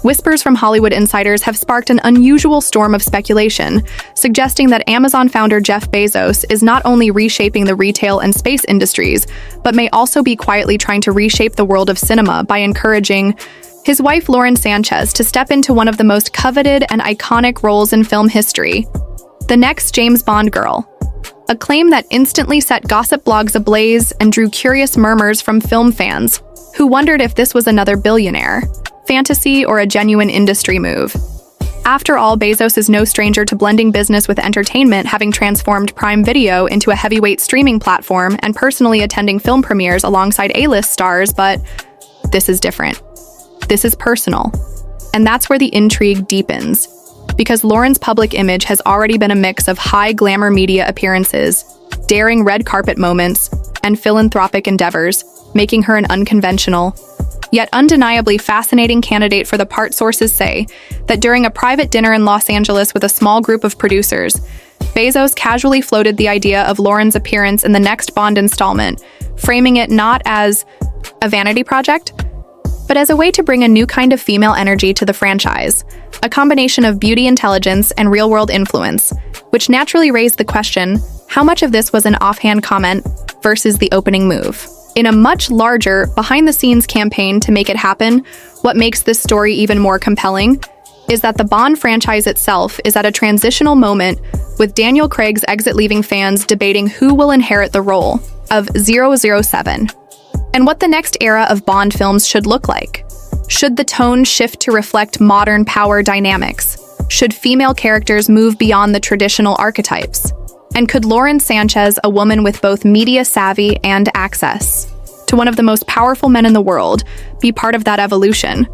Whispers from Hollywood insiders have sparked an unusual storm of speculation, suggesting that Amazon founder Jeff Bezos is not only reshaping the retail and space industries, but may also be quietly trying to reshape the world of cinema by encouraging his wife Lauren Sanchez to step into one of the most coveted and iconic roles in film history, the next James Bond girl. A claim that instantly set gossip blogs ablaze and drew curious murmurs from film fans, who wondered if this was another billionaire fantasy or a genuine industry move. After all, Bezos is no stranger to blending business with entertainment, having transformed Prime Video into a heavyweight streaming platform and personally attending film premieres alongside A-list stars, but this is different. This is personal. And that's where the intrigue deepens. Because Lauren's public image has already been a mix of high glamour media appearances, daring red carpet moments, and philanthropic endeavors, making her an unconventional, yet undeniably fascinating candidate for the part. Sources say that during a private dinner in Los Angeles with a small group of producers, Bezos casually floated the idea of Lauren's appearance in the next Bond installment, framing it not as a vanity project, but as a way to bring a new kind of female energy to the franchise, a combination of beauty intelligence and real-world influence, which naturally raised the question, how much of this was an offhand comment versus the opening move? In a much larger, behind-the-scenes campaign to make it happen, what makes this story even more compelling is that the Bond franchise itself is at a transitional moment, with Daniel Craig's exit leaving fans debating who will inherit the role of 007, and what the next era of Bond films should look like. Should the tone shift to reflect modern power dynamics? Should female characters move beyond the traditional archetypes? And could Lauren Sanchez, a woman with both media savvy and access to one of the most powerful men in the world, be part of that evolution?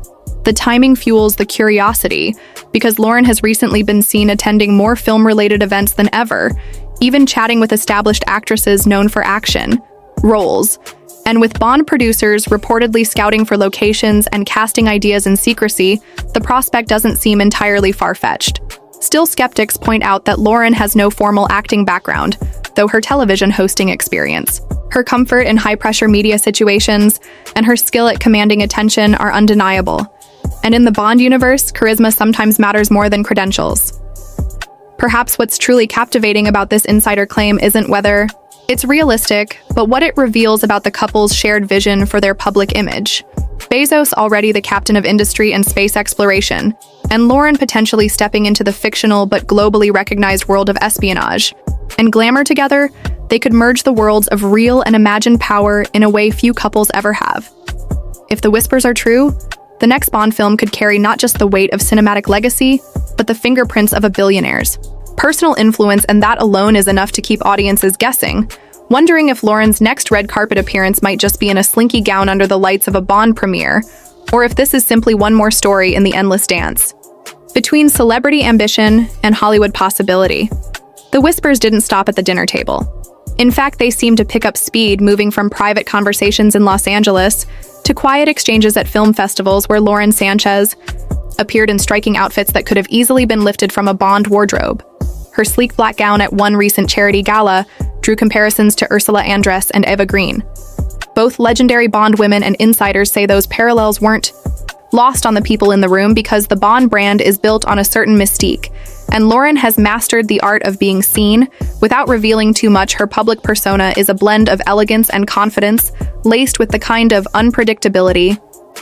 The timing fuels the curiosity, because Lauren has recently been seen attending more film-related events than ever, even chatting with established actresses known for action roles. And with Bond producers reportedly scouting for locations and casting ideas in secrecy, the prospect doesn't seem entirely far-fetched. Still, skeptics point out that Lauren has no formal acting background, though her television hosting experience, her comfort in high-pressure media situations, and her skill at commanding attention are undeniable. And in the Bond universe, charisma sometimes matters more than credentials. Perhaps what's truly captivating about this insider claim isn't whether it's realistic, but what it reveals about the couple's shared vision for their public image. Bezos already the captain of industry and space exploration, and Lauren potentially stepping into the fictional but globally recognized world of espionage. And glamour together, they could merge the worlds of real and imagined power in a way few couples ever have. If the whispers are true, the next Bond film could carry not just the weight of cinematic legacy, but the fingerprints of a billionaire's personal influence, and that alone is enough to keep audiences guessing, wondering if Lauren's next red carpet appearance might just be in a slinky gown under the lights of a Bond premiere, or if this is simply one more story in the endless dance between celebrity ambition and Hollywood possibility. The whispers didn't stop at the dinner table. In fact, they seemed to pick up speed, moving from private conversations in Los Angeles to quiet exchanges at film festivals where Lauren Sanchez appeared in striking outfits that could have easily been lifted from a Bond wardrobe. Her sleek black gown at one recent charity gala drew comparisons to Ursula Andress and Eva Green. Both legendary Bond women, and insiders say those parallels weren't lost on the people in the room, because the Bond brand is built on a certain mystique, and Lauren has mastered the art of being seen without revealing too much. Her public persona is a blend of elegance and confidence, laced with the kind of unpredictability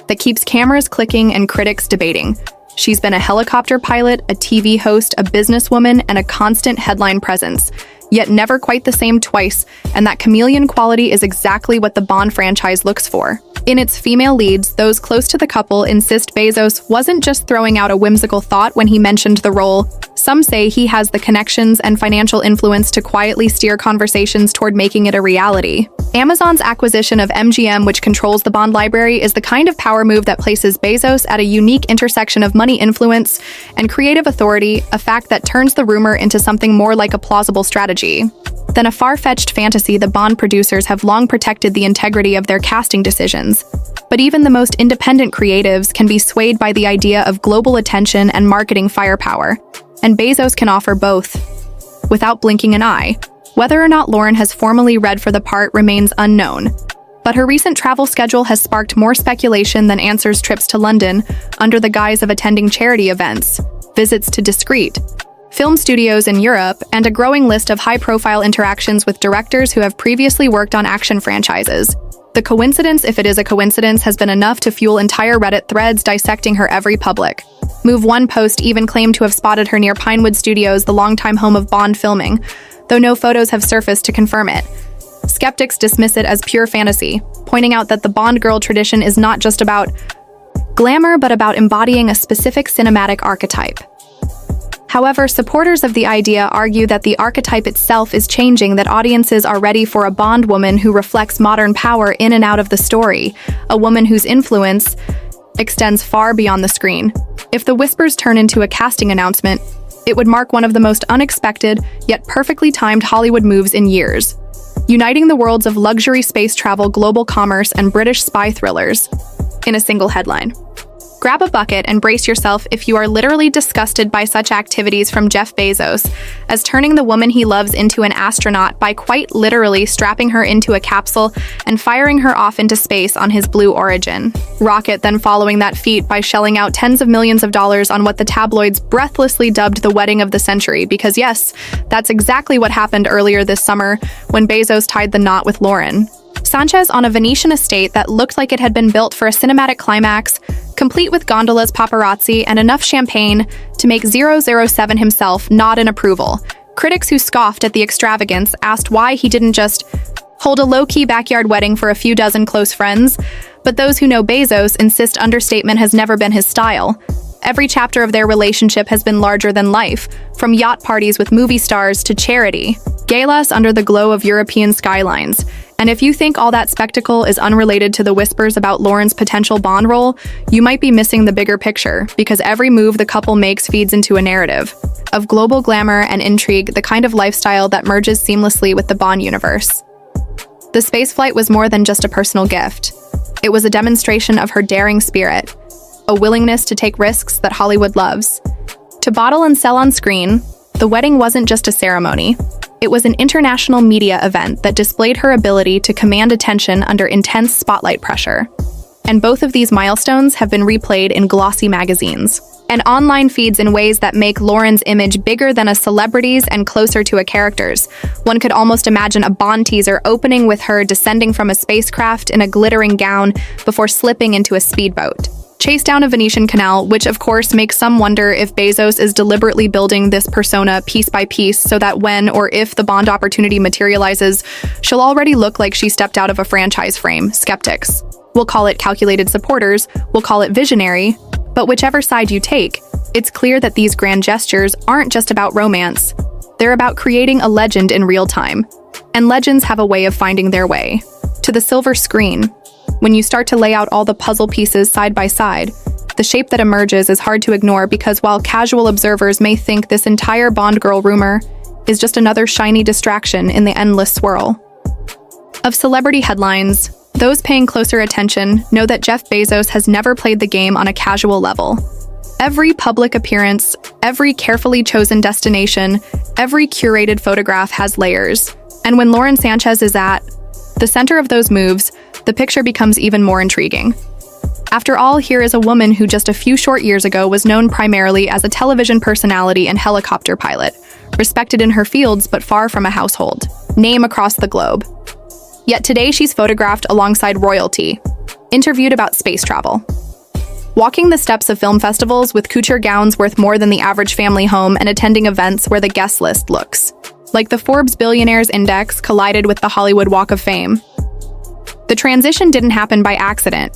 that keeps cameras clicking and critics debating. She's been a helicopter pilot, a TV host, a businesswoman, and a constant headline presence, yet never quite the same twice, and that chameleon quality is exactly what the Bond franchise looks for. In its female leads, those close to the couple insist Bezos wasn't just throwing out a whimsical thought when he mentioned the role. Some say he has the connections and financial influence to quietly steer conversations toward making it a reality. Amazon's acquisition of MGM, which controls the Bond library, is the kind of power move that places Bezos at a unique intersection of money influence and creative authority, a fact that turns the rumor into something more like a plausible strategy than a far-fetched fantasy. The Bond producers have long protected the integrity of their casting decisions, but even the most independent creatives can be swayed by the idea of global attention and marketing firepower, and Bezos can offer both without blinking an eye. Whether or not Lauren has formally read for the part remains unknown, But her recent travel schedule has sparked more speculation than answers. Trips to London under the guise of attending charity events, visits to discreet film studios in Europe, and a growing list of high-profile interactions with directors who have previously worked on action franchises. The coincidence, if it is a coincidence, has been enough to fuel entire Reddit threads dissecting her every public move. One post even claimed to have spotted her near Pinewood Studios, the longtime home of Bond filming, though no photos have surfaced to confirm it. Skeptics dismiss it as pure fantasy, pointing out that the Bond girl tradition is not just about glamour but about embodying a specific cinematic archetype. However, supporters of the idea argue that the archetype itself is changing, that audiences are ready for a Bond woman who reflects modern power in and out of the story, a woman whose influence extends far beyond the screen. If the whispers turn into a casting announcement, it would mark one of the most unexpected, yet perfectly timed Hollywood moves in years, uniting the worlds of luxury space travel, global commerce, and British spy thrillers in a single headline. Grab a bucket and brace yourself if you are literally disgusted by such activities from Jeff Bezos, as turning the woman he loves into an astronaut by quite literally strapping her into a capsule and firing her off into space on his Blue Origin rocket, then following that feat by shelling out tens of millions of dollars on what the tabloids breathlessly dubbed the wedding of the century. Because yes, that's exactly what happened earlier this summer when Bezos tied the knot with Lauren Sanchez on a Venetian estate that looked like it had been built for a cinematic climax, complete with gondolas, paparazzi, and enough champagne to make 007 himself nod in approval. Critics who scoffed at the extravagance asked why he didn't just hold a low-key backyard wedding for a few dozen close friends, but those who know Bezos insist understatement has never been his style. Every chapter of their relationship has been larger than life, from yacht parties with movie stars to charity galas under the glow of European skylines. And if you think all that spectacle is unrelated to the whispers about Lauren's potential Bond role, you might be missing the bigger picture, because every move the couple makes feeds into a narrative of global glamour and intrigue, the kind of lifestyle that merges seamlessly with the Bond universe. The spaceflight was more than just a personal gift. It was a demonstration of her daring spirit, a willingness to take risks that Hollywood loves. To bottle and sell on screen, the wedding wasn't just a ceremony. It was an international media event that displayed her ability to command attention under intense spotlight pressure. And both of these milestones have been replayed in glossy magazines and online feeds in ways that make Lauren's image bigger than a celebrity's and closer to a character's. One could almost imagine a Bond teaser opening with her descending from a spacecraft in a glittering gown before slipping into a speedboat chase down a Venetian canal, which of course makes some wonder if Bezos is deliberately building this persona piece by piece so that when or if the Bond opportunity materializes, she'll already look like she stepped out of a franchise frame. Skeptics will call it calculated, supporters will call it visionary, but whichever side you take, it's clear that these grand gestures aren't just about romance. They're about creating a legend in real time. And legends have a way of finding their way to the silver screen. When you start to lay out all the puzzle pieces side by side, the shape that emerges is hard to ignore, because while casual observers may think this entire Bond girl rumor is just another shiny distraction in the endless swirl of celebrity headlines, those paying closer attention know that Jeff Bezos has never played the game on a casual level. Every public appearance, every carefully chosen destination, every curated photograph has layers. And when Lauren Sanchez is at the center of those moves, the picture becomes even more intriguing. After all, here is a woman who just a few short years ago was known primarily as a television personality and helicopter pilot, respected in her fields but far from a household name across the globe. Yet today she's photographed alongside royalty, interviewed about space travel, walking the steps of film festivals with couture gowns worth more than the average family home, and attending events where the guest list looks like the Forbes Billionaires Index collided with the Hollywood Walk of Fame. The transition didn't happen by accident.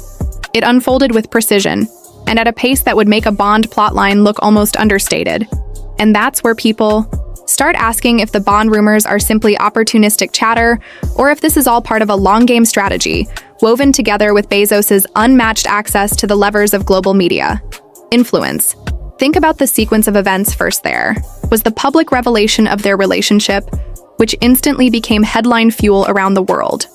It unfolded with precision, and at a pace that would make a Bond plotline look almost understated. And that's where people start asking if the Bond rumors are simply opportunistic chatter, or if this is all part of a long-game strategy, woven together with Bezos's unmatched access to the levers of global media influence. Think about the sequence of events. First there was the public revelation of their relationship, which instantly became headline fuel around the world.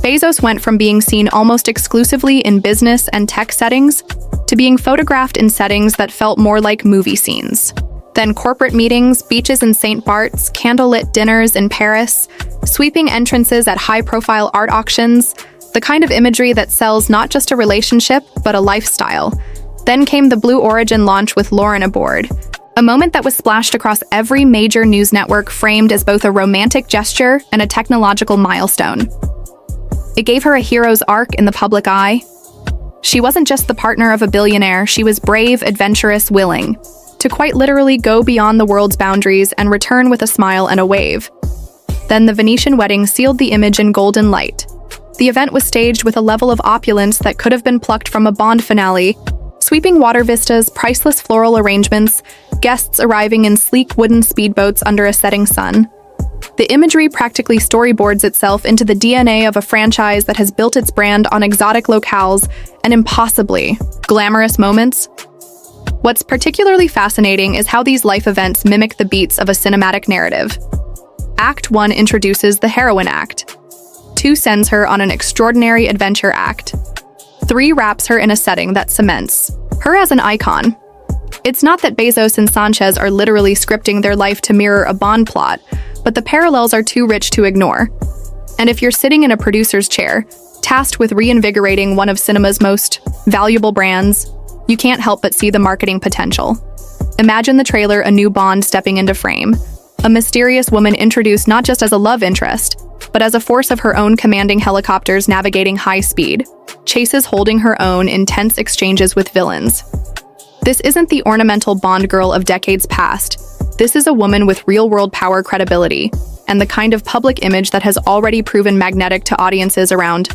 Bezos went from being seen almost exclusively in business and tech settings to being photographed in settings that felt more like movie scenes. Then corporate meetings, beaches in St. Bart's, candlelit dinners in Paris, sweeping entrances at high-profile art auctions, The kind of imagery that sells not just a relationship, but a lifestyle. Then came the Blue Origin launch with Lauren aboard. A moment that was splashed across every major news network, framed as both a romantic gesture and a technological milestone. It gave her a hero's arc in the public eye. She wasn't just the partner of a billionaire, she was brave, adventurous, willing to quite literally go beyond the world's boundaries and return with a smile and a wave. Then the Venetian wedding sealed the image in golden light. The event was staged with a level of opulence that could have been plucked from a Bond finale. Sweeping water vistas, priceless floral arrangements, guests arriving in sleek wooden speedboats under a setting sun. The imagery practically storyboards itself into the DNA of a franchise that has built its brand on exotic locales and impossibly glamorous moments. What's particularly fascinating is how these life events mimic the beats of a cinematic narrative. Act 1 introduces the heroine act. 2 sends her on an extraordinary adventure act. 3 wraps her in a setting that cements her as an icon. It's not that Bezos and Sanchez are literally scripting their life to mirror a Bond plot, but the parallels are too rich to ignore. And if you're sitting in a producer's chair, tasked with reinvigorating one of cinema's most valuable brands, you can't help but see the marketing potential. Imagine the trailer, a new Bond stepping into frame. A mysterious woman introduced not just as a love interest, but as a force of her own, commanding helicopters navigating high speed, chases holding her own, intense exchanges with villains. This isn't the ornamental Bond girl of decades past. This is a woman with real-world power, credibility, and the kind of public image that has already proven magnetic to audiences around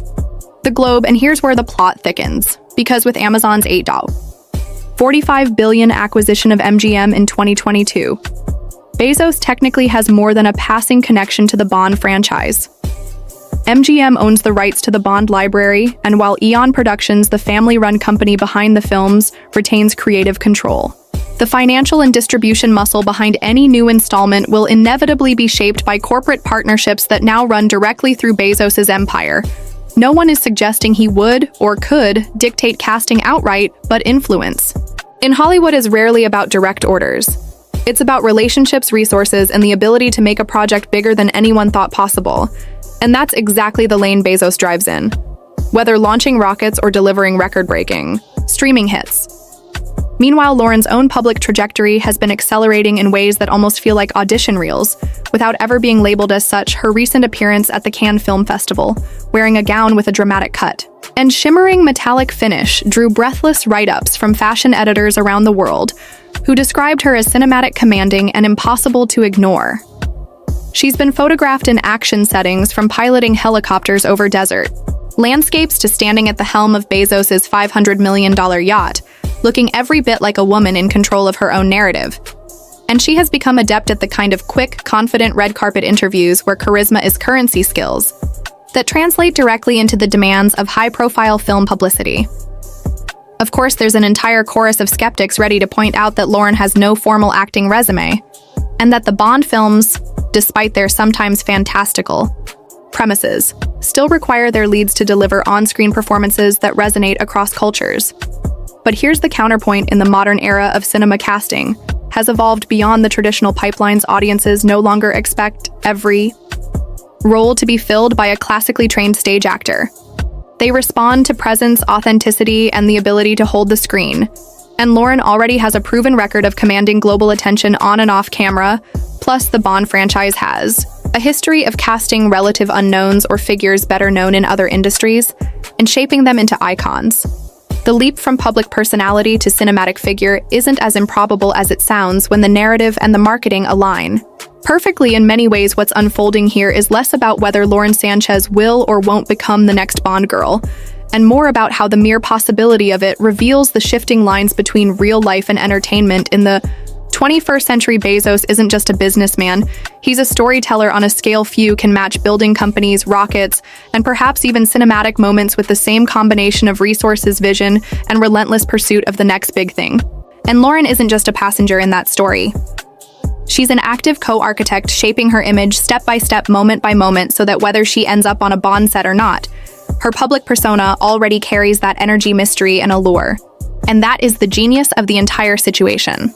the globe. And here's where the plot thickens, because with Amazon's $8.45 billion acquisition of MGM in 2022, Bezos technically has more than a passing connection to the Bond franchise. MGM owns the rights to the Bond library, and while Eon Productions, the family-run company behind the films, retains creative control, the financial and distribution muscle behind any new installment will inevitably be shaped by corporate partnerships that now run directly through Bezos's empire. No one is suggesting he would or could dictate casting outright, but influence. In Hollywood is rarely about direct orders. It's about relationships, resources, and the ability to make a project bigger than anyone thought possible. And that's exactly the lane Bezos drives in. Whether launching rockets or delivering record-breaking streaming hits. Meanwhile, Lauren's own public trajectory has been accelerating in ways that almost feel like audition reels, without ever being labeled as such. Her recent appearance at the Cannes Film Festival, wearing a gown with a dramatic cut and shimmering metallic finish, drew breathless write-ups from fashion editors around the world, who described her as cinematic, commanding, and impossible to ignore. She's been photographed in action settings, from piloting helicopters over desert landscapes to standing at the helm of Bezos's $500 million yacht, looking every bit like a woman in control of her own narrative. And she has become adept at the kind of quick, confident red carpet interviews where charisma is currency, skills that translate directly into the demands of high-profile film publicity. Of course, there's an entire chorus of skeptics ready to point out that Lauren has no formal acting resume, and that the Bond films, despite their sometimes fantastical premises, still require their leads to deliver on-screen performances that resonate across cultures. But here's the counterpoint: in the modern era of cinema, casting has evolved beyond the traditional pipelines. Audiences no longer expect every role to be filled by a classically trained stage actor. They respond to presence, authenticity, and the ability to hold the screen. And Lauren already has a proven record of commanding global attention on and off camera, plus the Bond franchise has a history of casting relative unknowns or figures better known in other industries and shaping them into icons. The leap from public personality to cinematic figure isn't as improbable as it sounds when the narrative and the marketing align perfectly. In many ways, what's unfolding here is less about whether Lauren Sanchez will or won't become the next Bond girl, and more about how the mere possibility of it reveals the shifting lines between real life and entertainment. In the 21st century, Bezos isn't just a businessman, he's a storyteller on a scale few can match, building companies, rockets, and perhaps even cinematic moments with the same combination of resources, vision, and relentless pursuit of the next big thing. And Lauren isn't just a passenger in that story. She's an active co-architect, shaping her image step by step, moment by moment, so that whether she ends up on a Bond set or not, her public persona already carries that energy, mystery, and allure. And that is the genius of the entire situation.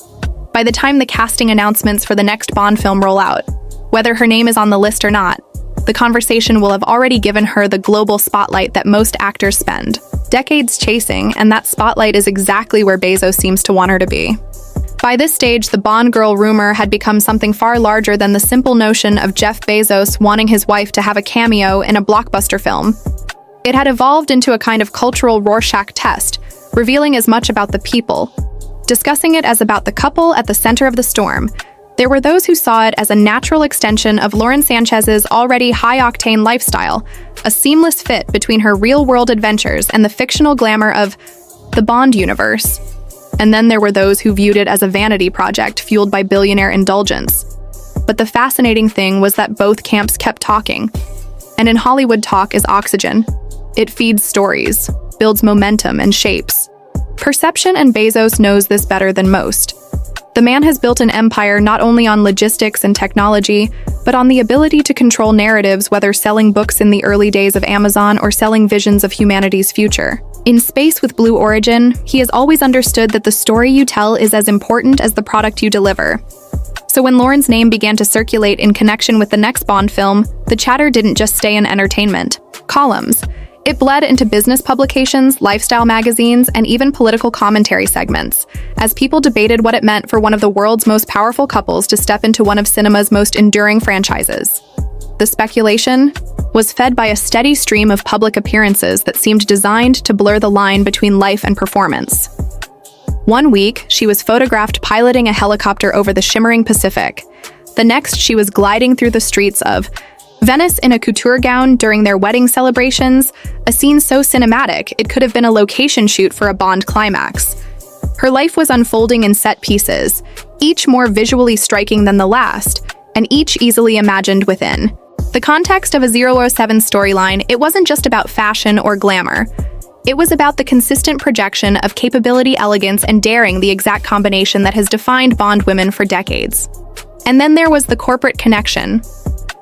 By the time the casting announcements for the next Bond film roll out, whether her name is on the list or not, The conversation will have already given her the global spotlight that most actors spend decades chasing, and that spotlight is exactly where Bezos seems to want her to be. By this stage, the Bond girl rumor had become something far larger than the simple notion of Jeff Bezos wanting his wife to have a cameo in a blockbuster film. It had evolved into a kind of cultural Rorschach test, revealing as much about the people, discussing it as about the couple at the center of the storm. There were those who saw it as a natural extension of Lauren Sanchez's already high-octane lifestyle, a seamless fit between her real-world adventures and the fictional glamour of the Bond universe. And then there were those who viewed it as a vanity project fueled by billionaire indulgence. But the fascinating thing was that both camps kept talking. And in Hollywood, talk is oxygen. It feeds stories, builds momentum, and shapes. Perception, and Bezos knows this better than most. The man has built an empire not only on logistics and technology, but on the ability to control narratives, whether selling books in the early days of Amazon or selling visions of humanity's future. In Space with Blue Origin, he has always understood that the story you tell is as important as the product you deliver. So when Lauren's name began to circulate in connection with the next Bond film, the chatter didn't just stay in entertainment columns. It bled into business publications, lifestyle magazines, and even political commentary segments, as people debated what it meant for one of the world's most powerful couples to step into one of cinema's most enduring franchises. The speculation was fed by a steady stream of public appearances that seemed designed to blur the line between life and performance. One week, she was photographed piloting a helicopter over the shimmering Pacific. The next, she was gliding through the streets of Venice in a couture gown during their wedding celebrations, a scene so cinematic it could have been a location shoot for a Bond climax. Her life was unfolding in set pieces, each more visually striking than the last, and each easily imagined within the context of a 007 storyline. It wasn't just about fashion or glamour. It was about the consistent projection of capability, elegance, and daring, the exact combination that has defined Bond women for decades. And then there was the corporate connection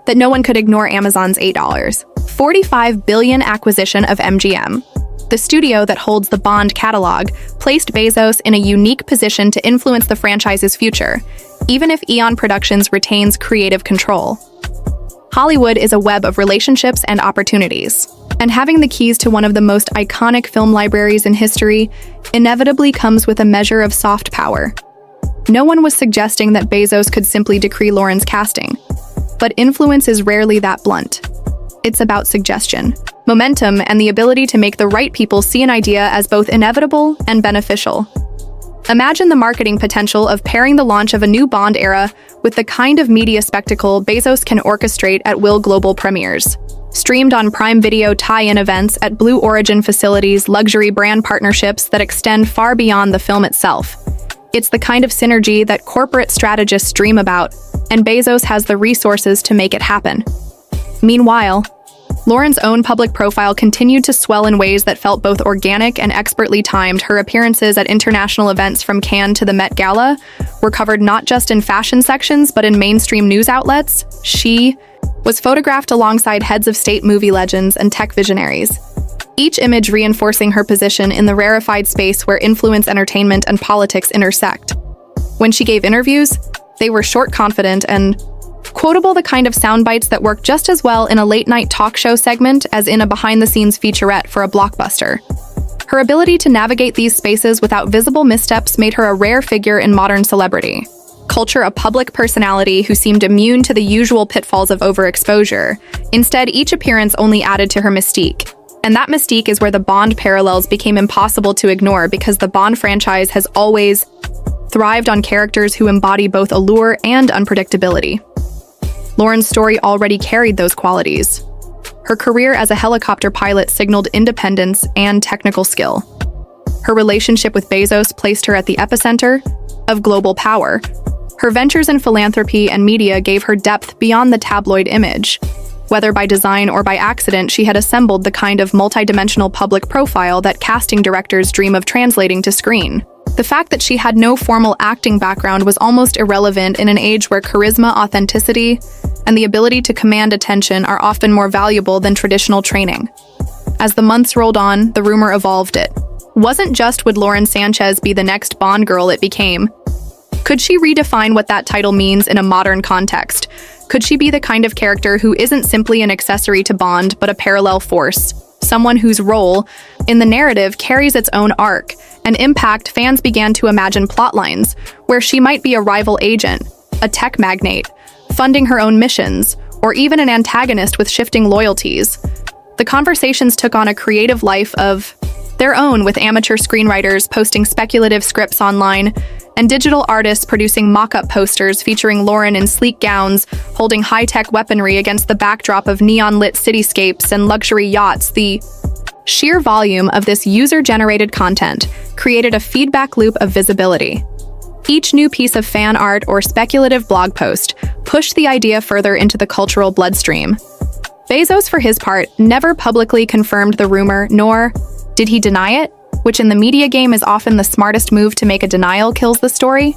that no one could ignore: Amazon's $8.45 billion acquisition of MGM. The studio that holds the Bond catalog placed Bezos in a unique position to influence the franchise's future, even if Eon Productions retains creative control. Hollywood is a web of relationships and opportunities, and having the keys to one of the most iconic film libraries in history inevitably comes with a measure of soft power. No one was suggesting that Bezos could simply decree Lauren's casting, but influence is rarely that blunt. It's about suggestion, momentum, and the ability to make the right people see an idea as both inevitable and beneficial. Imagine the marketing potential of pairing the launch of a new Bond era with the kind of media spectacle Bezos can orchestrate at will: global premieres, streamed on Prime Video tie-in events at Blue Origin facilities, luxury brand partnerships that extend far beyond the film itself. It's the kind of synergy that corporate strategists dream about, and Bezos has the resources to make it happen. Meanwhile, Lauren's own public profile continued to swell in ways that felt both organic and expertly timed. Her appearances at international events from Cannes to the Met Gala were covered not just in fashion sections, but in mainstream news outlets. She was photographed alongside heads of state, movie legends, and tech visionaries, each image reinforcing her position in the rarefied space where influence, entertainment, and politics intersect. When she gave interviews, they were short, confident, and quotable, the kind of sound bites that work just as well in a late-night talk show segment as in a behind-the-scenes featurette for a blockbuster. Her ability to navigate these spaces without visible missteps made her a rare figure in modern celebrity culture, a public personality who seemed immune to the usual pitfalls of overexposure. Instead, each appearance only added to her mystique. And that mystique is where the Bond parallels became impossible to ignore, because the Bond franchise has always thrived on characters who embody both allure and unpredictability. Lauren's story already carried those qualities. Her career as a helicopter pilot signaled independence and technical skill. Her relationship with Bezos placed her at the epicenter of global power. Her ventures in philanthropy and media gave her depth beyond the tabloid image. Whether by design or by accident, she had assembled the kind of multidimensional public profile that casting directors dream of translating to screen. The fact that she had no formal acting background was almost irrelevant in an age where charisma, authenticity, and the ability to command attention are often more valuable than traditional training. As the months rolled on, the rumor evolved. It wasn't just would Lauren Sanchez be the next Bond girl, it became, could she redefine what that title means in a modern context? Could she be the kind of character who isn't simply an accessory to Bond, but a parallel force? Someone whose role in the narrative carries its own arc and impact. Fans began to imagine plotlines where she might be a rival agent, a tech magnate, funding her own missions, or even an antagonist with shifting loyalties. The conversations took on a creative life of their own, with amateur screenwriters posting speculative scripts online and digital artists producing mock-up posters featuring Lauren in sleek gowns, holding high-tech weaponry against the backdrop of neon-lit cityscapes and luxury yachts. The sheer volume of this user-generated content created a feedback loop of visibility. Each new piece of fan art or speculative blog post pushed the idea further into the cultural bloodstream. Bezos, for his part, never publicly confirmed the rumor, nor did he deny it, which in the media game is often the smartest move. To make a denial kills the story.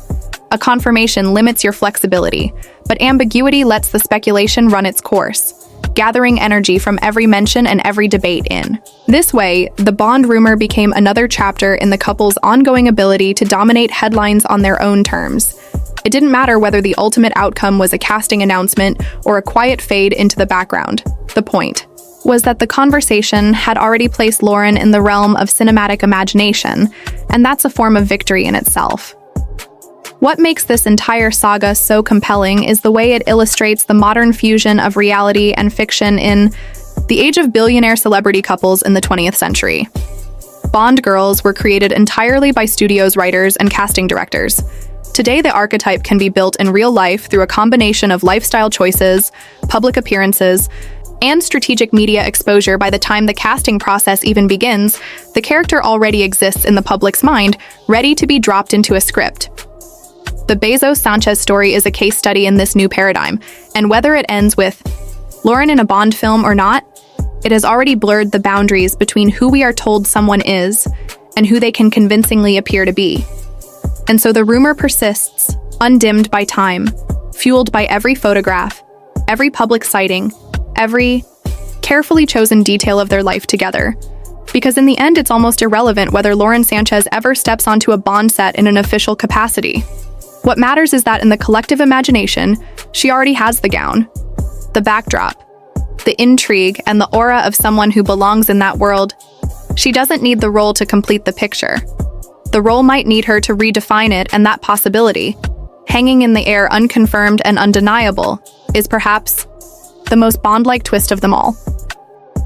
A confirmation limits your flexibility, but ambiguity lets the speculation run its course, gathering energy from every mention and every debate. In this way, the Bond rumor became another chapter in the couple's ongoing ability to dominate headlines on their own terms. It didn't matter whether the ultimate outcome was a casting announcement or a quiet fade into the background. The point was that the conversation had already placed Lauren in the realm of cinematic imagination, and that's a form of victory in itself. What makes this entire saga so compelling is the way it illustrates the modern fusion of reality and fiction in the age of billionaire celebrity couples in the 20th century. Bond girls were created entirely by studios, writers, and casting directors. Today, the archetype can be built in real life through a combination of lifestyle choices, public appearances, and strategic media exposure. By the time the casting process even begins, the character already exists in the public's mind, ready to be dropped into a script. The Bezos-Sanchez story is a case study in this new paradigm, and whether it ends with Lauren in a Bond film or not, it has already blurred the boundaries between who we are told someone is and who they can convincingly appear to be. And so the rumor persists, undimmed by time, fueled by every photograph, every public sighting, every carefully chosen detail of their life together. Because in the end, it's almost irrelevant whether Lauren Sanchez ever steps onto a Bond set in an official capacity. What matters is that in the collective imagination, she already has the gown, the backdrop, the intrigue, and the aura of someone who belongs in that world. She doesn't need the role to complete the picture. The role might need her to redefine it, and that possibility, hanging in the air unconfirmed and undeniable, is perhaps the most Bond-like twist of them all.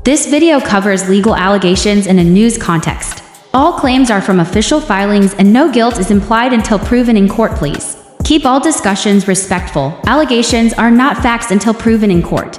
This video covers legal allegations in a news context. All claims are from official filings and no guilt is implied until proven in court. Please keep all discussions respectful. Allegations are not facts until proven in court.